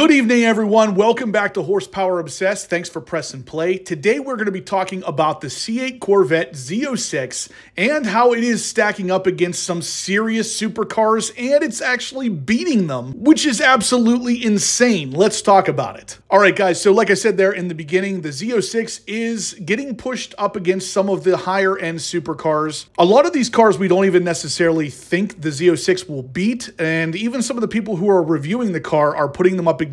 Good evening, everyone. Welcome back to Horsepower Obsessed. Thanks for pressing play. Today, we're going to be talking about the C8 Corvette Z06 and how it is stacking up against some serious supercars, and it's actually beating them, which is absolutely insane. Let's talk about it. All right, guys. So like I said there in the beginning, the Z06 is getting pushed up against some of the higher end supercars. A lot of these cars we don't even necessarily think the Z06 will beat, and even some of the people who are reviewing the car are putting them up against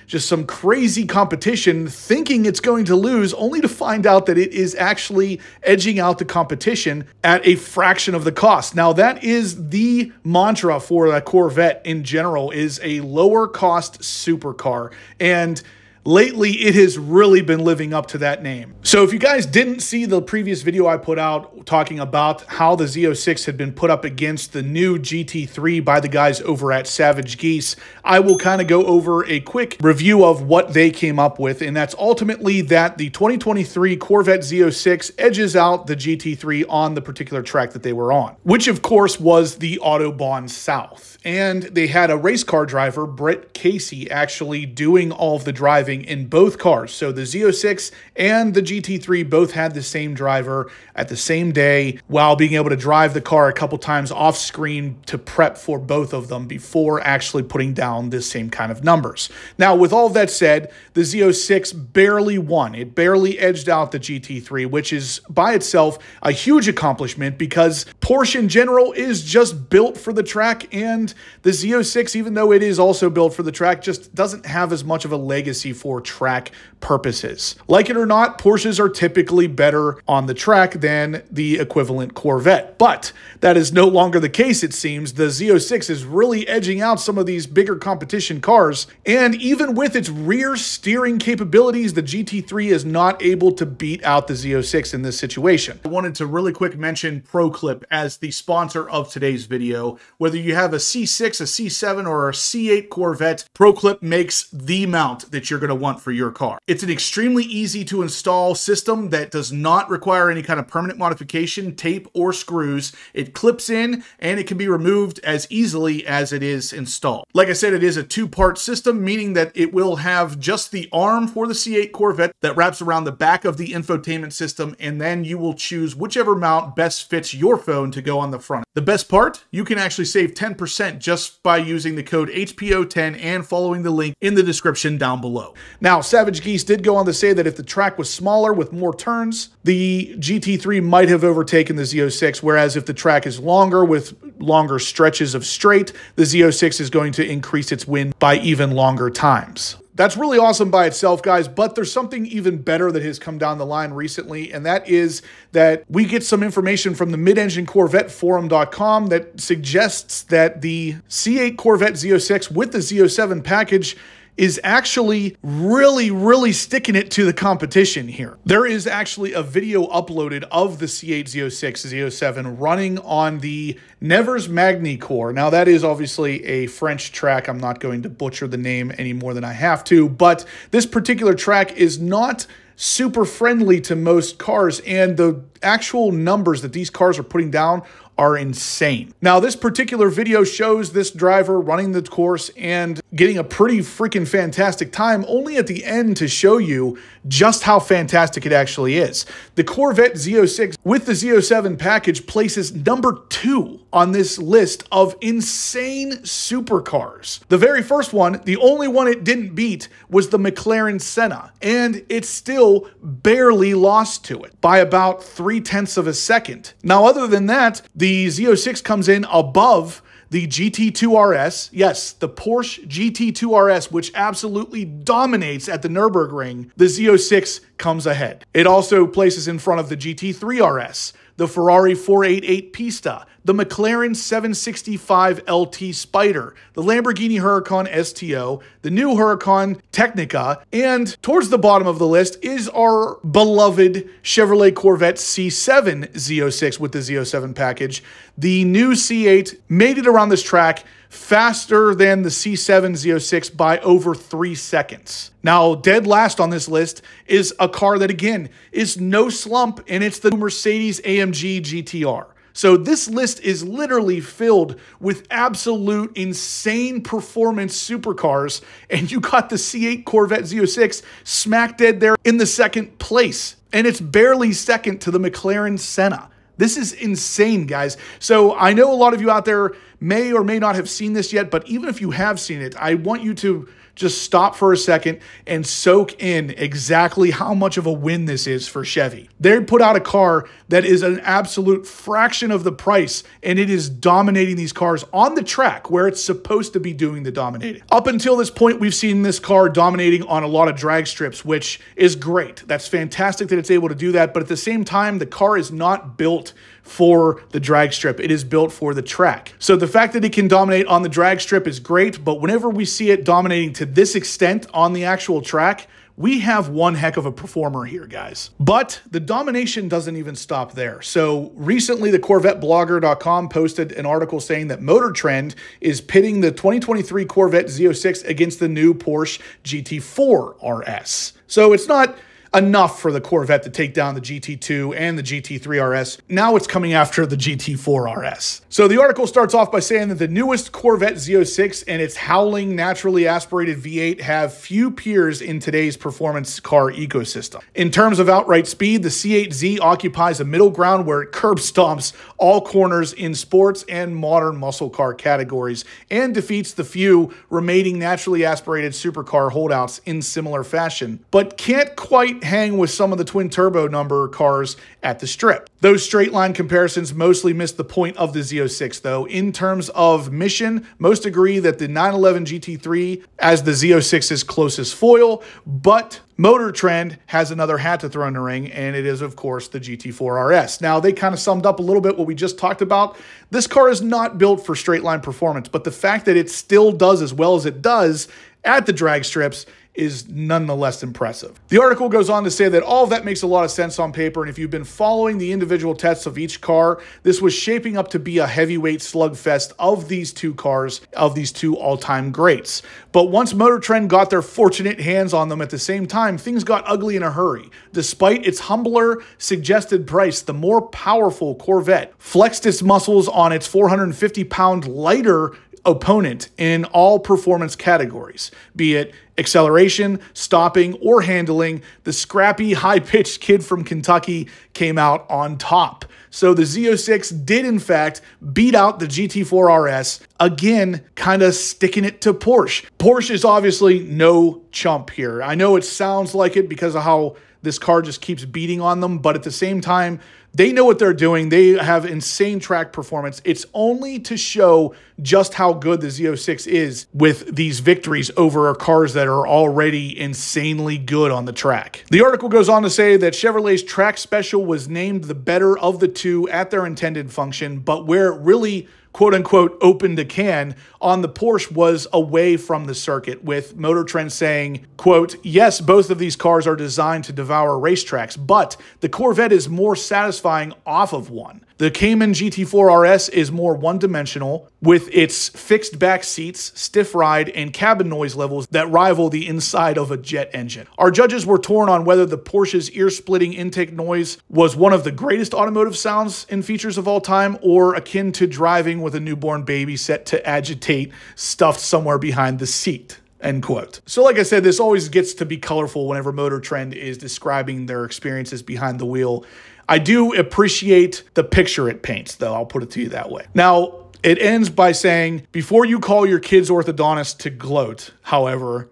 just some crazy competition, thinking it's going to lose, only to find out that it is actually edging out the competition at a fraction of the cost. Now, that is the mantra for a Corvette in general, is a lower cost supercar. And lately, it has really been living up to that name. So if you guys didn't see the previous video I put out talking about how the Z06 had been put up against the new GT3 by the guys over at Savage Geese, I will kind of go over a quick review of what they came up with, and that's ultimately that the 2023 Corvette Z06 edges out the GT3 on the particular track that they were on, which of course was the Autobahn South. And they had a race car driver, Brett Casey, actually doing all of the driving in both cars. So the Z06 and the GT3 both had the same driver at the same day, while being able to drive the car a couple times off screen to prep for both of them before actually putting down the same kind of numbers. Now, with all of that said, the Z06 barely won. It barely edged out the GT3, which is by itself a huge accomplishment because Porsche in general is just built for the track, and the Z06, even though it is also built for the track, just doesn't have as much of a legacy for track purposes. Like it or not, Porsches are typically better on the track than the equivalent Corvette, but that is no longer the case, it seems. The Z06 is really edging out some of these bigger competition cars, and even with its rear steering capabilities, the GT3 is not able to beat out the Z06 in this situation. I wanted to really quick mention ProClip as the sponsor of today's video. Whether you have a C6, a C7, or a C8 Corvette, ProClip makes the mount that you're going to want for your car. It's an extremely easy to install system that does not require any kind of permanent modification, tape, or screws. It clips in and it can be removed as easily as it is installed. Like I said, it is a two-part system, meaning that it will have just the arm for the C8 Corvette that wraps around the back of the infotainment system, and then you will choose whichever mount best fits your phone to go on the front. The best part, you can actually save 10% just by using the code HPO10 and following the link in the description down below. Now, Savage Geese did go on to say that if the track was smaller with more turns, the GT3 might have overtaken the Z06, whereas if the track is longer with longer stretches of straight, the Z06 is going to increase its win by even longer times. That's really awesome by itself, guys, but there's something even better that has come down the line recently, and that is that we get some information from the mid-engine Corvette forum.com that suggests that the C8 Corvette Z06 with the Z07 package is actually really sticking it to the competition here. There is actually a video uploaded of the C8 Z06 Z07 running on the Nevers Magny core. Now, that is obviously a French track. I'm not going to butcher the name any more than I have to, but this particular track is not super friendly to most cars, and the actual numbers that these cars are putting down are insane. Now, this particular video shows this driver running the course and getting a pretty freaking fantastic time, only at the end to show you just how fantastic it actually is. The Corvette Z06 with the Z07 package places number 2 on this list of insane supercars. The very first one, the only one it didn't beat, was the McLaren Senna, and it still barely lost to it by about 0.3 of a second. Now, other than that, the Z06 comes in above the GT2RS, yes, the Porsche GT2RS, which absolutely dominates at the Nürburgring. The Z06 comes ahead. It also places in front of the GT3RS, the Ferrari 488 Pista, the McLaren 765 LT Spider, the Lamborghini Huracan STO, the new Huracan Technica, and towards the bottom of the list is our beloved Chevrolet Corvette C7 Z06 with the Z07 package. The new C8 made it around this track faster than the C7 Z06 by over 3 seconds. Now, dead last on this list is a car that, again, is no slump, and it's the Mercedes AMG GTR. So this list is literally filled with absolute insane performance supercars, and you got the C8 Corvette Z06 smack dead there in the second place. And it's barely second to the McLaren Senna. This is insane, guys. So I know a lot of you out there may or may not have seen this yet, but even if you have seen it, I want you to just stop for a second and soak in exactly how much of a win this is for Chevy. They put out a car that is an absolute fraction of the price, and it is dominating these cars on the track where it's supposed to be doing the dominating. Up until this point, we've seen this car dominating on a lot of drag strips, which is great. That's fantastic that it's able to do that, but at the same time, the car is not built for the drag strip. It is built for the track. So the fact that it can dominate on the drag strip is great, but whenever we see it dominating to this extent on the actual track, we have one heck of a performer here, guys. But the domination doesn't even stop there. So recently, the CorvetteBlogger.com posted an article saying that Motor Trend is pitting the 2023 Corvette Z06 against the new Porsche GT4RS. So it's not enough for the Corvette to take down the GT2 and the GT3RS. Now it's coming after the GT4RS. So the article starts off by saying that the newest Corvette Z06 and its howling, naturally aspirated V8 have few peers in today's performance car ecosystem. In terms of outright speed, the C8Z occupies a middle ground where it curb stomps all corners in sports and modern muscle car categories and defeats the few remaining naturally aspirated supercar holdouts in similar fashion, but can't quite hang with some of the twin turbo number cars at the strip. Those straight line comparisons mostly miss the point of the Z06 though. In terms of mission, most agree that the 911 GT3 as the Z06's closest foil, but Motor Trend has another hat to throw in the ring, and it is, of course, the GT4RS. Now, they kind of summed up a little bit what we just talked about. This car is not built for straight line performance, but the fact that it still does as well as it does at the drag strips is nonetheless impressive. The article goes on to say that all of that makes a lot of sense on paper, and if you've been following the individual tests of each car, this was shaping up to be a heavyweight slugfest of these two cars, of these two all-time greats. But once Motor Trend got their fortunate hands on them at the same time, things got ugly in a hurry. Despite its humbler suggested price, the more powerful Corvette flexed its muscles on its 450-pound lighter opponent in all performance categories, be it acceleration, stopping, or handling. The scrappy, high-pitched kid from Kentucky came out on top. So the Z06 did, in fact, beat out the GT4RS, again, kind of sticking it to Porsche. Porsche is obviously no chump here. I know it sounds like it because of how this car just keeps beating on them, but at the same time, they know what they're doing. They have insane track performance. It's only to show just how good the Z06 is with these victories over cars that are already insanely good on the track. The article goes on to say that Chevrolet's Track Special was named the better of the two at their intended function, but where it really quote-unquote opened a can on the Porsche was away from the circuit, with Motor Trend saying, quote, yes, both of these cars are designed to devour racetracks, but the Corvette is more satisfying off of one. The Cayman GT4RS is more one-dimensional, with its fixed back seats, stiff ride, and cabin noise levels that rival the inside of a jet engine. Our judges were torn on whether the Porsche's ear-splitting intake noise was one of the greatest automotive sounds and features of all time, or akin to driving with a newborn baby set to agitate stuffed somewhere behind the seat. End quote. So like I said, this always gets to be colorful whenever Motor Trend is describing their experiences behind the wheel. I do appreciate the picture it paints, though. I'll put it to you that way. Now, it ends by saying, before you call your kid's orthodontist to gloat, however,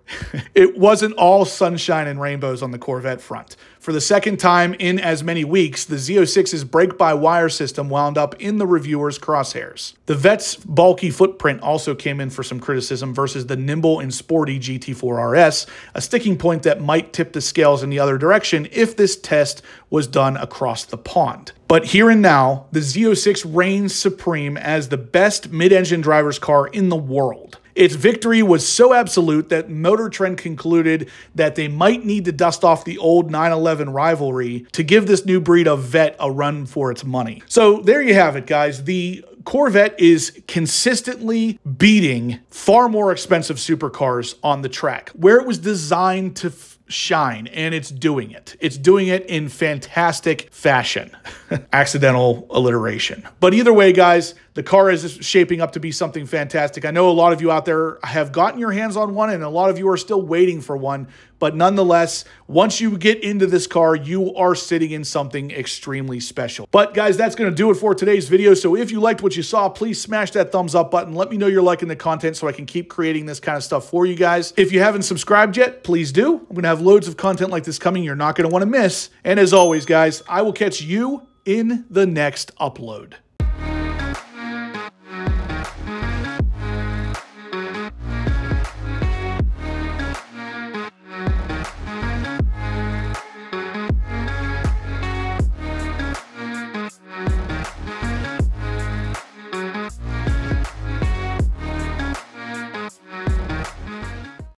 it wasn't all sunshine and rainbows on the Corvette front. For the second time in as many weeks, the Z06's brake-by-wire system wound up in the reviewers' crosshairs. The Vette's bulky footprint also came in for some criticism versus the nimble and sporty GT4RS, a sticking point that might tip the scales in the other direction if this test was done across the pond. But here and now, the Z06 reigns supreme as the best mid-engine driver's car in the world. Its victory was so absolute that Motor Trend concluded that they might need to dust off the old 911 rivalry to give this new breed of Vette a run for its money. So there you have it, guys. The Corvette is consistently beating far more expensive supercars on the track where it was designed to shine, and it's doing it. It's doing it in fantastic fashion. Accidental alliteration. But either way, guys, the car is shaping up to be something fantastic. I know a lot of you out there have gotten your hands on one, and a lot of you are still waiting for one. But nonetheless, once you get into this car, you are sitting in something extremely special. But guys, that's going to do it for today's video. So if you liked what you saw, please smash that thumbs up button. Let me know you're liking the content so I can keep creating this kind of stuff for you guys. If you haven't subscribed yet, please do. I'm going to have loads of content like this coming you're not going to want to miss. And as always, guys, I will catch you in the next upload.